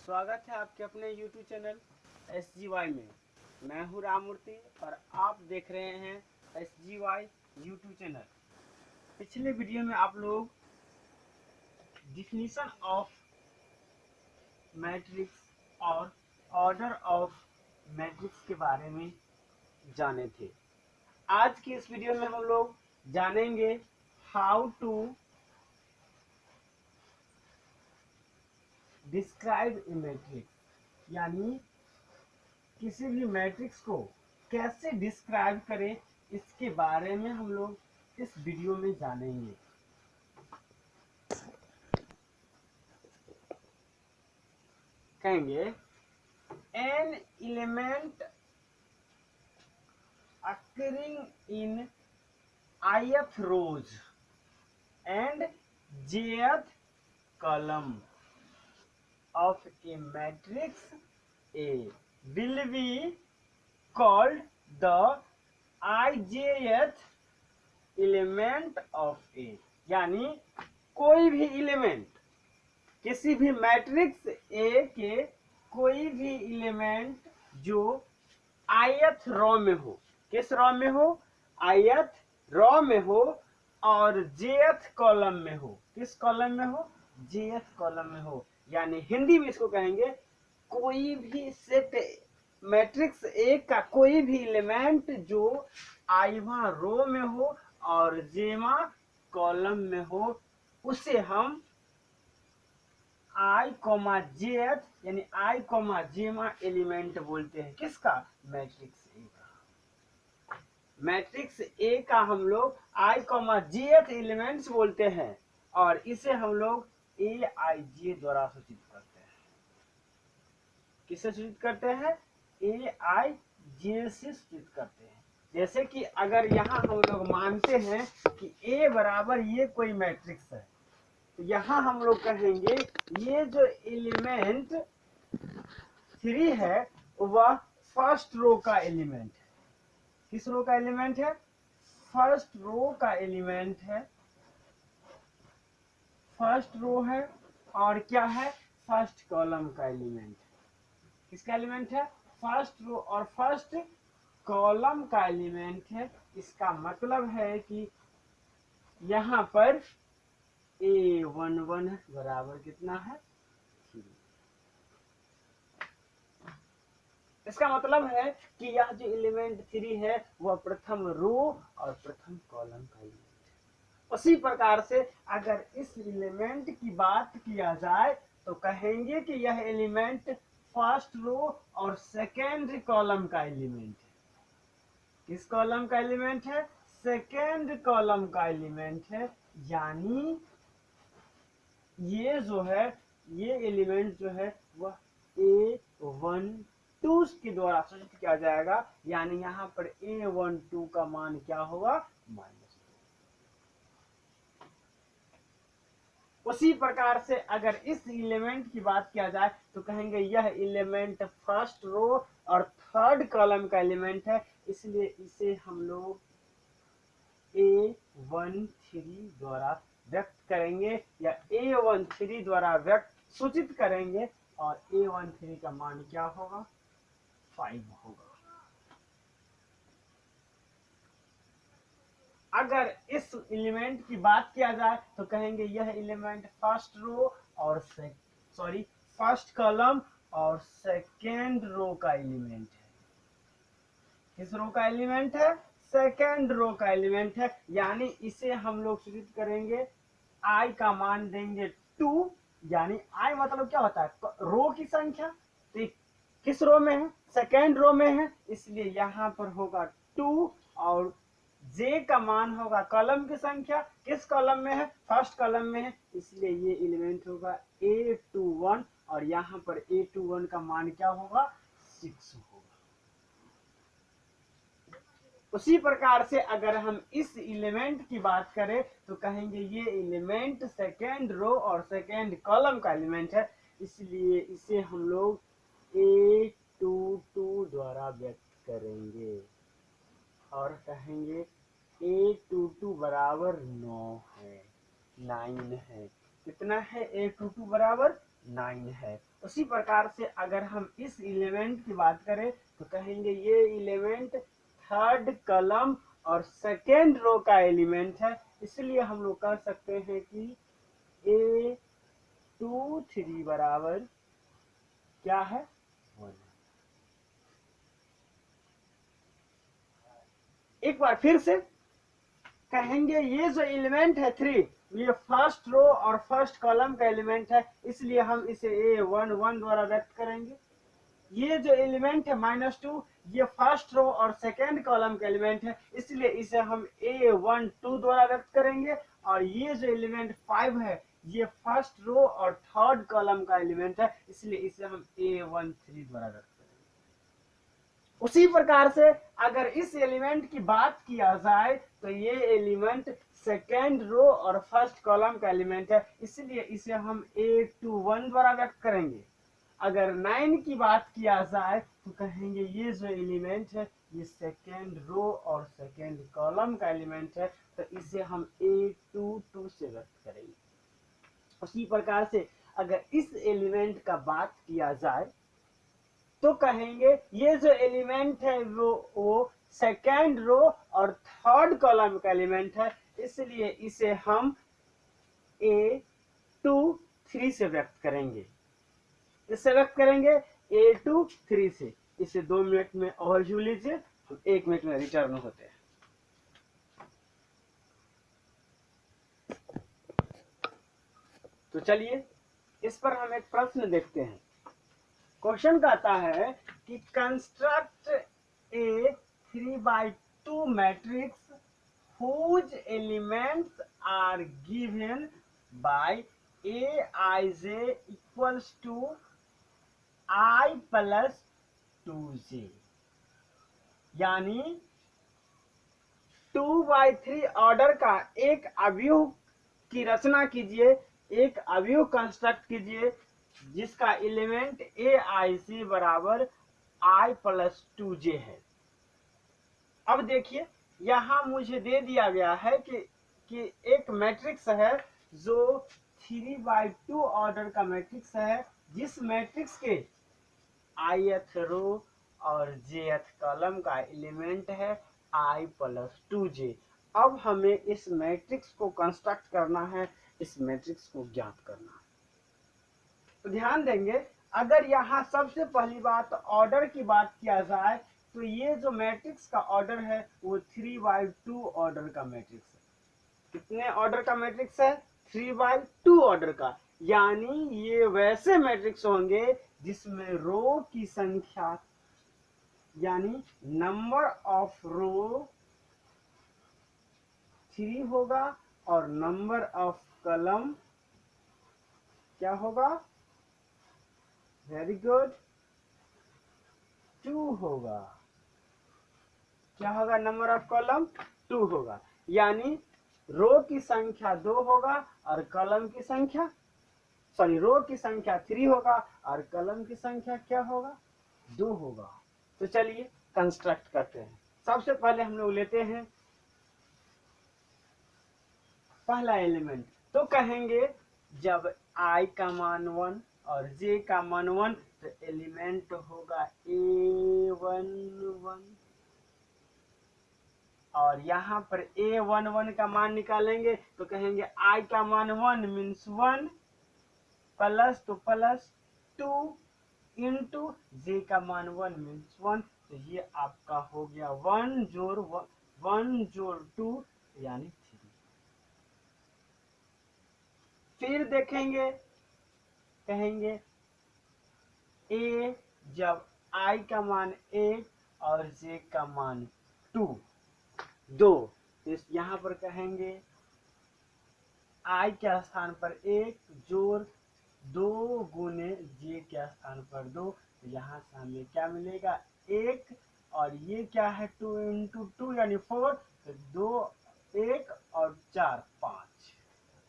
स्वागत है आपके अपने YouTube चैनल SGY में। मैं हूँ राममूर्ति और आप देख रहे हैं SGY YouTube चैनल। पिछले वीडियो में आप लोग डिफिनीशन ऑफ मैट्रिक्स और ऑर्डर ऑफ मैट्रिक्स के बारे में जाने थे। आज की इस वीडियो में हम लोग जानेंगे how to describe a matrix, यानी किसी भी मैट्रिक्स को कैसे डिस्क्राइब करें, इसके बारे में हम लोग इस वीडियो में जानेंगे। कहेंगे an element occurring in ith rows and jth column of a matrix A will be called the ijth element of A। यानी कोई भी एलिमेंट किसी भी मैट्रिक्स A के कोई भी एलिमेंट जो ith रो में हो, किस रो में हो, ith रो में हो और jth कॉलम में हो, किस कॉलम में हो, jth कॉलम में हो, यानी हिंदी में इसको कहेंगे कोई भी सेट मैट्रिक्स ए का कोई भी एलिमेंट जो आईवा रो में हो और जेमा कॉलम में हो, उसे हम आई कोमा जेथ यानी आई कोमा जेमा एलिमेंट बोलते हैं। किसका? मैट्रिक्स ए का। मैट्रिक्स ए का हम लोग आई कोमा जेथ एलिमेंट्स बोलते हैं और इसे हम लोग ए आई जे द्वारा सूचित करते हैं। किससे सूचित करते हैं? ए आई जे से सूचित करते हैं। जैसे कि अगर यहाँ हम लोग मानते हैं कि ए बराबर ये कोई मैट्रिक्स है, तो यहाँ हम लोग कहेंगे ये जो एलिमेंट 3 है वह फर्स्ट रो का एलिमेंट है। किस रो का एलिमेंट है? फर्स्ट रो का एलिमेंट है। फर्स्ट रो है और क्या है? फर्स्ट कॉलम का एलिमेंट है। किसका एलिमेंट है? फर्स्ट रो और फर्स्ट कॉलम का एलिमेंट है। इसका मतलब है कि यहाँ पर A11 बराबर कितना है? 3। इसका मतलब है कि यह जो एलिमेंट 3 है वह प्रथम रो और प्रथम कॉलम का एलिमेंट है। उसी प्रकार से अगर इस एलिमेंट की बात किया जाए तो कहेंगे कि यह एलिमेंट फर्स्ट रो और सेकेंड कॉलम का एलिमेंट है। किस कॉलम का एलिमेंट है? सेकेंड कॉलम का एलिमेंट है। यानी ये जो है, ये एलिमेंट जो है वह A12 के द्वारा सूचित किया जाएगा। यानी यहाँ पर A12 का मान क्या होगा? -2। उसी प्रकार से अगर इस एलिमेंट की बात किया जाए तो कहेंगे यह एलिमेंट फर्स्ट रो और थर्ड कॉलम का एलिमेंट है, इसलिए इसे हम लोग A13 द्वारा व्यक्त करेंगे या A13 द्वारा व्यक्त सूचित करेंगे और A13 का मान क्या होगा? 5 होगा। अगर इस एलिमेंट की बात किया जाए तो कहेंगे यह एलिमेंट फर्स्ट रो और फर्स्ट कॉलम और सेकेंड रो का एलिमेंट है। किस रो का एलिमेंट है? सेकेंड रो का एलिमेंट है। यानी इसे हम लोग सूचित करेंगे, आई का मान देंगे 2। यानी आई मतलब क्या होता है? रो की संख्या। तो किस रो में है? सेकेंड रो में है, इसलिए यहाँ पर होगा 2 और जे का मान होगा कॉलम की संख्या। किस कॉलम में है? फर्स्ट कॉलम में है, इसलिए ये एलिमेंट होगा A21 और यहाँ पर A21 का मान क्या होगा? 6 होगा। उसी प्रकार से अगर हम इस एलिमेंट की बात करें तो कहेंगे ये एलिमेंट सेकेंड रो और सेकेंड कॉलम का एलिमेंट है, इसलिए इसे हम लोग A22 द्वारा व्यक्त करेंगे और कहेंगे A22 बराबर 9 है। कितना है A22 बराबर? 9 है। उसी प्रकार से अगर हम इस एलिमेंट की बात करें तो कहेंगे ये एलिमेंट थर्ड कॉलम और सेकेंड रो का एलिमेंट है, इसलिए हम लोग कह सकते हैं कि A23 बराबर क्या है 1। एक बार फिर से कहेंगे ये जो एलिमेंट है 3 ये फर्स्ट रो और फर्स्ट कॉलम का एलिमेंट है, इसलिए हम इसे A11 द्वारा व्यक्त करेंगे। ये जो एलिमेंट है -2 ये फर्स्ट रो और सेकेंड कॉलम का एलिमेंट है, इसलिए इसे हम A12 द्वारा व्यक्त करेंगे। और ये जो एलिमेंट 5 है ये फर्स्ट रो और थर्ड कॉलम का एलिमेंट है, इसलिए इसे हम A13 द्वारा व्यक्त करेंगे। उसी प्रकार से अगर इस एलिमेंट की बात किया जाए तो ये एलिमेंट सेकेंड रो और फर्स्ट कॉलम का एलिमेंट है, इसलिए इसे हम A21 द्वारा व्यक्त करेंगे। अगर 9 की बात किया जाए तो कहेंगे ये जो एलिमेंट है ये सेकेंड रो और सेकेंड कॉलम का एलिमेंट है, तो इसे हम A22 से व्यक्त करेंगे। उसी प्रकार से अगर इस एलिमेंट का बात किया जाए तो कहेंगे ये जो एलिमेंट है वो सेकेंड रो और थर्ड कॉलम का एलिमेंट है, इसलिए इसे हम A23 से व्यक्त करेंगे। इससे व्यक्त करेंगे A23 से। इसे 2 मिनट में ओवरव्यू लीजिए, हम 1 मिनट में रिटर्न होते हैं। तो चलिए इस पर हम एक प्रश्न देखते हैं। क्वेश्चन कहता है कि construct A 3/2 matrix whose elements are given by Aij equals to I plus 2j, यानी 2/3 ऑर्डर का एक अवयव की रचना कीजिए, एक अवयव कंस्ट्रक्ट कीजिए जिसका एलिमेंट AIC बराबर I plus 2j है। अब देखिए यहाँ मुझे दे दिया गया है कि एक मैट्रिक्स है जो 3/2 ऑर्डर का मैट्रिक्स है, जिस मैट्रिक्स के ith रो और jth कॉलम का एलिमेंट है I plus 2j। अब हमें इस मैट्रिक्स को कंस्ट्रक्ट करना है, इस मैट्रिक्स को ज्ञात करना है। तो ध्यान देंगे, अगर यहाँ सबसे पहली बात ऑर्डर की बात किया जाए तो ये जो मैट्रिक्स का ऑर्डर है वो 3/2 ऑर्डर का मैट्रिक्स है। कितने ऑर्डर का मैट्रिक्स है? 3/2 ऑर्डर का, यानी ये वैसे मैट्रिक्स होंगे जिसमें रो की संख्या यानी नंबर ऑफ रो 3 होगा और नंबर ऑफ कॉलम क्या होगा? वेरी गुड, 2 होगा। क्या होगा? नंबर ऑफ कॉलम 2 होगा, यानी रो की संख्या 2 होगा और कॉलम की संख्या रो की संख्या 3 होगा और कॉलम की संख्या क्या होगा? 2 होगा। तो चलिए कंस्ट्रक्ट करते हैं। सबसे पहले हम लोग लेते हैं पहला एलिमेंट, तो कहेंगे जब I का मान 1 और J का मान 1 तो एलिमेंट होगा A11 और यहाँ पर A11 का मान निकालेंगे तो कहेंगे I का मान 1 मीन्स 1 प्लस तो प्लस 2 इंटू J का मान 1 मीन्स 1, तो ये आपका हो गया 1 जोड़ 2 यानी 3। फिर देखेंगे, कहेंगे A जब I का मान 1 और J का मान 2 तो यहाँ पर कहेंगे I के स्थान पर 1 जोड़ 2 गुने J के स्थान पर 2, तो यहाँ से हमें क्या मिलेगा? 1 और ये क्या है? 2 इंटू 2 यानी 4, तो 2 1 और 4 5।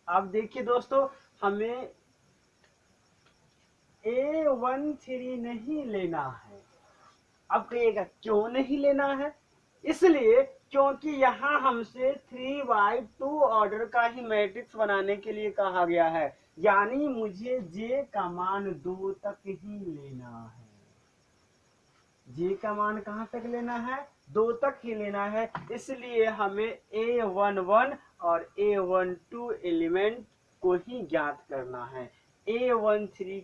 अब देखिए दोस्तों, हमें A13 नहीं लेना है। अब कहिएगा क्यों नहीं लेना है? इसलिए क्योंकि यहाँ हमसे 3/2 ऑर्डर का ही मैट्रिक्स बनाने के लिए कहा गया है। यानी मुझे जे का मान 2 तक ही लेना है। जे का मान कहाँ तक लेना है? 2 तक ही लेना है। इसलिए हमें A11 और A12 एलिमेंट को ही ज्ञात करना है, A13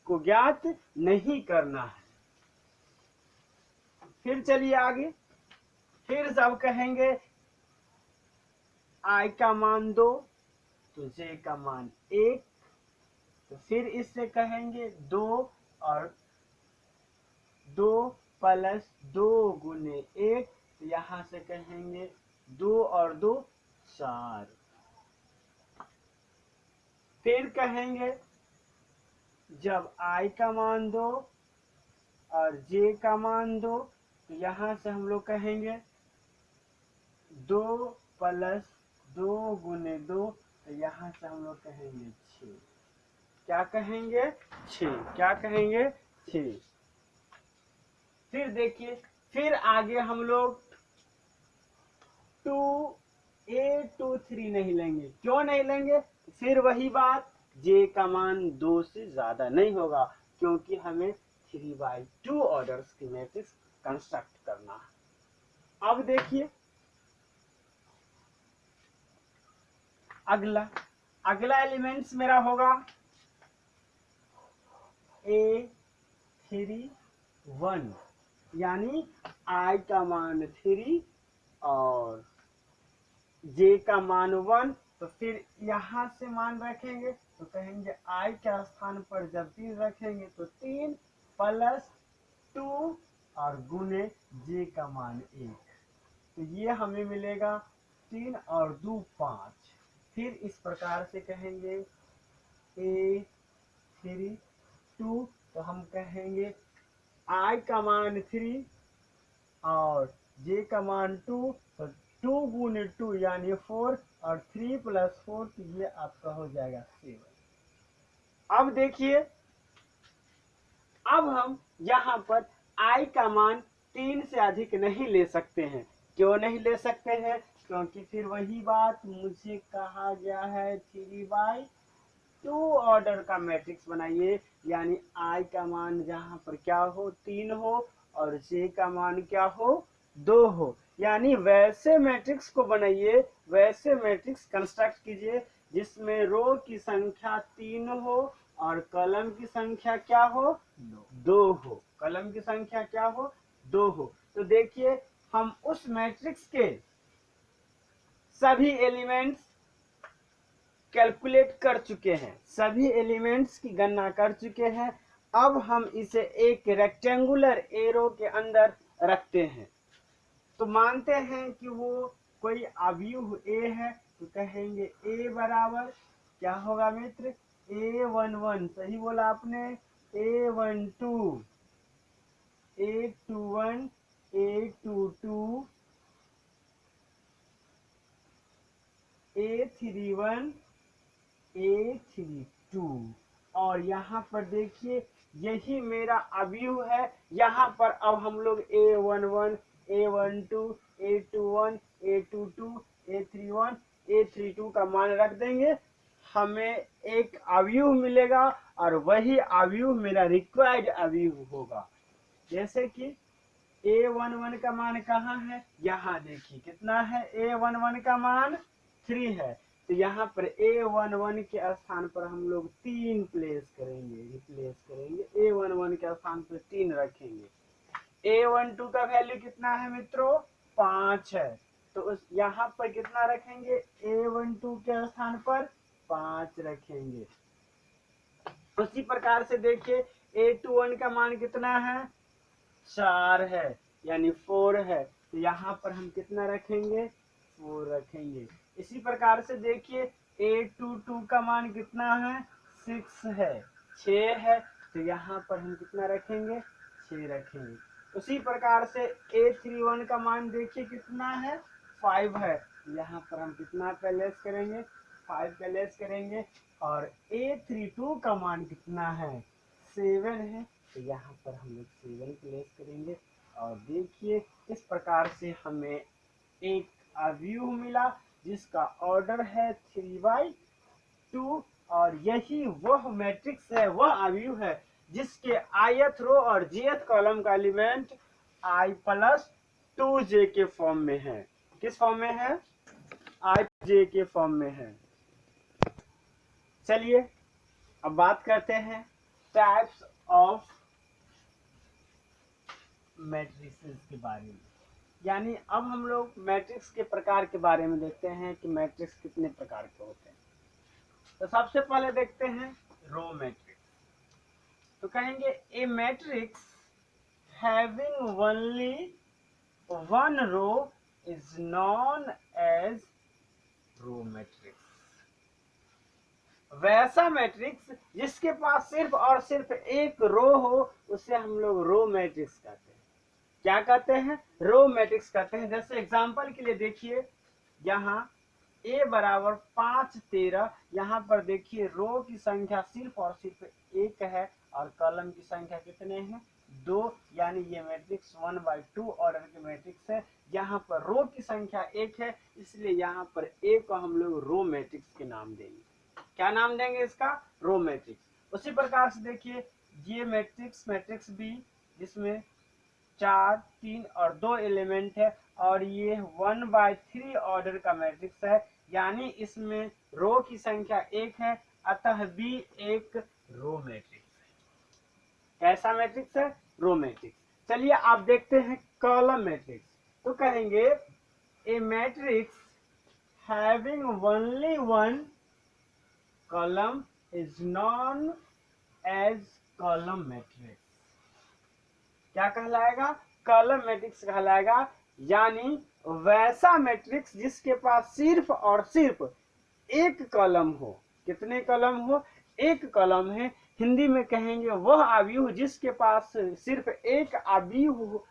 को ज्ञात नहीं करना है। फिर चलिए आगे, फिर जब कहेंगे I का मान 2 तो J का मान 1, तो फिर इससे कहेंगे 2 और 2 प्लस 2 गुने 1, तो यहाँ से कहेंगे 2 और 2 4। फिर कहेंगे जब I का मान 2 और J का मान 2, तो यहाँ से हम लोग कहेंगे 2 प्लस 2 गुने 2, तो यहाँ से हम लोग कहेंगे 6। क्या कहेंगे? 6। क्या कहेंगे? 6। फिर देखिए, फिर आगे हम लोग 2A23 नहीं लेंगे। क्यों नहीं लेंगे? फिर वही बात, J का मान 2 से ज्यादा नहीं होगा, क्योंकि हमें 3/2 ऑर्डर्स की मैट्रिक्स कंस्ट्रक्ट करना है। अब देखिए अगला एलिमेंट्स मेरा होगा A31, यानी I का मान 3 और J का मान 1। तो फिर यहाँ से मान रखेंगे तो कहेंगे I के स्थान पर जब 3 रखेंगे तो 3 प्लस 2 और गुने J का मान 1, तो ये हमें मिलेगा 3 और 2 5। फिर इस प्रकार से कहेंगे A32, तो हम कहेंगे I का मान 3 और J का मान 2, तो 2 गुने 2 यानी 4 और 3 प्लस 4, तो ये आपका हो जाएगा 7। अब देखिए, अब हम यहाँ पर I का मान 3 से अधिक नहीं ले सकते हैं। क्यों नहीं ले सकते हैं? क्योंकि फिर वही बात, मुझे कहा गया है 3/2 ऑर्डर का मैट्रिक्स बनाइए, यानी I का मान जहाँ पर क्या हो? 3 हो और J का मान क्या हो? 2 हो। यानी वैसे मैट्रिक्स को बनाइए, वैसे मैट्रिक्स कंस्ट्रक्ट कीजिए जिसमें रो की संख्या 3 हो और कॉलम की संख्या क्या हो? 2 हो। कॉलम की संख्या क्या हो? 2 हो। तो देखिए, हम उस मैट्रिक्स के सभी एलिमेंट्स कैलकुलेट कर चुके हैं, सभी एलिमेंट्स की गणना कर चुके हैं। अब हम इसे एक रेक्टेंगुलर एरो के अंदर रखते हैं। तो मानते हैं कि वो कोई अवयव A है, तो कहेंगे A बराबर क्या होगा मित्र? A11, सही बोला आपने, A12, A21, A22, A31, A32। और यहाँ पर देखिए, यही मेरा अवयव है। यहाँ पर अब हम लोग A11, A12, A21, A22, A31, A32 का मान रख देंगे। हमें एक अवयव मिलेगा और वही अवयव मेरा रिक्वायर्ड अवयव होगा। जैसे कि A11 का मान कहाँ है? यहाँ देखिए कितना है? A11 का मान 3 है, तो यहाँ पर A11 के स्थान पर हम लोग 3 रिप्लेस करेंगे। A11 के स्थान पर 3 रखेंगे। A12 का वैल्यू कितना है मित्रों? 5 है, तो उस यहाँ पर कितना रखेंगे? A12 के स्थान पर 5 रखेंगे। उसी प्रकार से देखिए, A21 का मान कितना है? 4 है, यानी 4 है, तो यहाँ पर हम कितना रखेंगे? 4 रखेंगे। इसी प्रकार से देखिए, A22 का मान कितना है? 6 है, 6 है, तो यहाँ पर हम कितना रखेंगे? 6 रखेंगे। उसी प्रकार से A31 का मान देखिए कितना है? 5 है, यहाँ पर हम कितना का लेस करेंगे? 5 का लेस करेंगे। और A32 का मान कितना है? 7 है, तो यहाँ पर हम लोग 7 प्लेस करेंगे। और देखिए, इस प्रकार से हमें एक अवयव मिला जिसका ऑर्डर है 3/2 और यही वह मैट्रिक्स है, वह अवयव है जिसके ith रो और jth कॉलम का एलिमेंट i प्लस 2j के फॉर्म में है। किस फॉर्म में है? i j के फॉर्म में है। चलिए अब बात करते हैं टाइप्स ऑफ मैट्रिसेस के बारे में, यानी अब हम लोग मैट्रिक्स के प्रकार के बारे में देखते हैं कि मैट्रिक्स कितने प्रकार के होते हैं। तो सबसे पहले देखते हैं रो मैट्रिक्स। तो कहेंगे a matrix having only one row is known as row matrix. वैसा मैट्रिक्स जिसके पास सिर्फ और सिर्फ एक रो हो उसे हम लोग रो मैट्रिक्स कहते हैं। क्या कहते हैं? रो मैट्रिक्स कहते हैं। जैसे एग्जांपल के लिए देखिए, यहाँ a बराबर 5 13, यहाँ पर देखिए रो की संख्या सिर्फ और सिर्फ एक है और कॉलम की संख्या कितने हैं? 2, यानी ये मैट्रिक्स 1/2 ऑर्डर के मैट्रिक्स है। यहाँ पर रो की संख्या एक है, इसलिए यहाँ पर a को हम लोग रो मैट्रिक्स के नाम देंगे। क्या नाम देंगे इसका? Row matrix. उसी प्रकार से देखिए ये मैट्रिक्स बी, जिसमें 4, 3 और 2 एलिमेंट है और ये 1/3 ऑर्डर का मैट्रिक्स है, यानी इसमें रो की संख्या एक है, अतः बी एक रो मैट्रिक्स है। कैसा मैट्रिक्स है? Row matrix. चलिए आप देखते हैं कॉलम मैट्रिक्स। तो कहेंगे a matrix having only one column is known as column matrix. क्या कहलाएगा? कॉलम मैट्रिक्स कहलाएगा, यानी वैसा मैट्रिक्स जिसके पास सिर्फ और सिर्फ एक कॉलम हो। कितने कॉलम हो? एक कॉलम है। हिंदी में कहेंगे वह अवयव जिसके पास सिर्फ एक अवयव हो,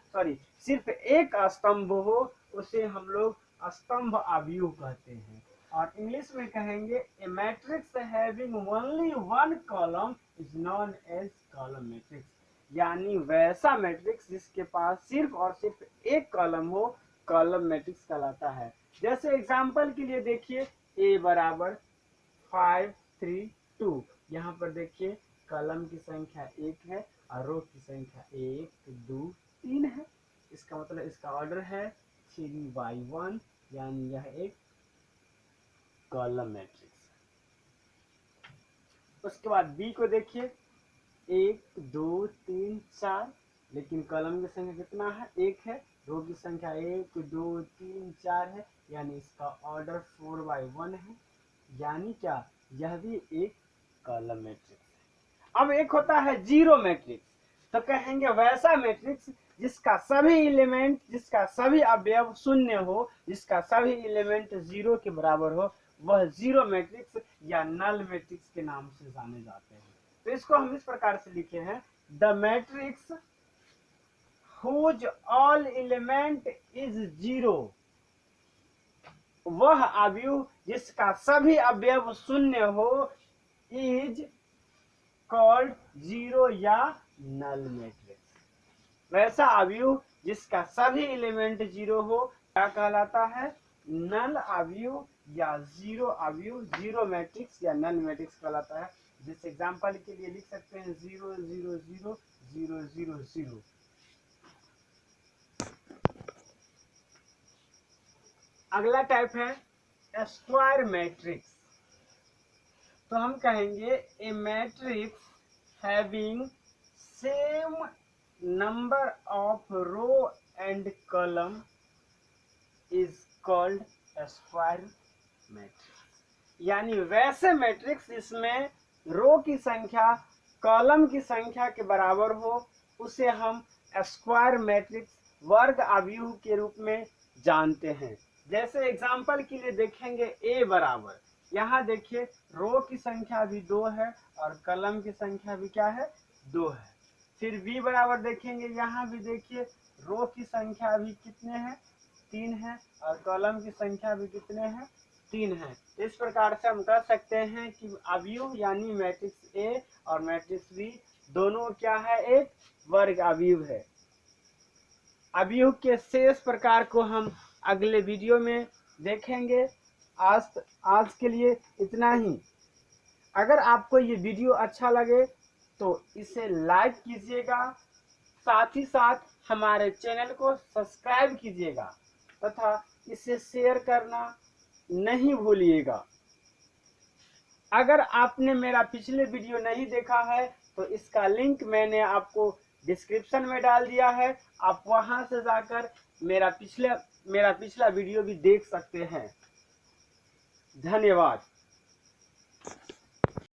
सिर्फ एक स्तंभ हो, उसे हम लोग स्तंभ अवयव कहते हैं। और इंग्लिश में कहेंगे a matrix having only one column is known as column matrix, यानी वैसा मैट्रिक्स जिसके पास सिर्फ और सिर्फ एक कॉलम हो, कॉलम मैट्रिक्स कहलाता है। जैसे एग्जांपल के लिए देखिए a बराबर 5 3 2, यहाँ पर देखिए कॉलम की संख्या एक है और रो की संख्या 1 2 3 है। इसका मतलब इसका ऑर्डर है 3/1, यानी यह एक कॉलम मैट्रिक्स। उसके बाद बी को देखिए 1 2 3 4, लेकिन कॉलम की संख्या कितना है? एक है। रो की संख्या 1 2 3 4 है, यानी इसका ऑर्डर 4/1 है, यानी क्या? यह भी एक कॉलम मैट्रिक्स है। अब एक होता है जीरो मैट्रिक्स। तो कहेंगे वैसा मैट्रिक्स जिसका सभी एलिमेंट, जिसका सभी अवयव शून्य हो, जिसका सभी एलिमेंट 0 के बराबर हो, वह जीरो मैट्रिक्स या नल मैट्रिक्स के नाम से जाने जाते हैं। तो इसको हम इस प्रकार से लिखे हैं, the matrix whose all element is zero. वह अवयव जिसका सभी अवयव शून्य हो इज कॉल्ड जीरो या नल मैट्रिक्स। वैसा अवयव जिसका सभी एलिमेंट जीरो हो क्या कहलाता है? नल अवयव या जीरो अवयव, जीरो मैट्रिक्स या नल मैट्रिक्स कहलाता है। जिस एग्जांपल के लिए लिख सकते हैं 0 0 0 0 0 0। अगला टाइप है स्क्वायर मैट्रिक्स। तो हम कहेंगे a matrix having same number of row and column is called square matrix, यानी वैसे मैट्रिक्स जिसमें रो की संख्या कॉलम की संख्या के बराबर हो उसे हम स्क्वायर मैट्रिक्स, वर्ग अवयव के रूप में जानते हैं। जैसे एग्जांपल के लिए देखेंगे a बराबर, यहाँ देखिए रो की संख्या भी 2 है और कॉलम की संख्या भी क्या है? 2 है। फिर b बराबर देखेंगे, यहाँ भी देखिए रो की संख्या भी कितने हैं? 3 है और कॉलम की संख्या भी कितने हैं? 3 है। इस प्रकार से हम कह सकते हैं कि अवयव यानी मैट्रिक्स ए और मैट्रिक्स बी दोनों क्या है? एक वर्ग अवयव है। अवयव के शेष प्रकार को हम अगले वीडियो में देखेंगे। आज के लिए इतना ही। अगर आपको ये वीडियो अच्छा लगे तो इसे लाइक कीजिएगा, साथ ही साथ हमारे चैनल को सब्सक्राइब कीजिएगा तथा इसे शेयर करना नहीं भूलिएगा। अगर आपने मेरा पिछले वीडियो नहीं देखा है तो इसका लिंक मैंने आपको डिस्क्रिप्शन में डाल दिया है, आप वहां से जाकर मेरा पिछला वीडियो भी देख सकते हैं। धन्यवाद।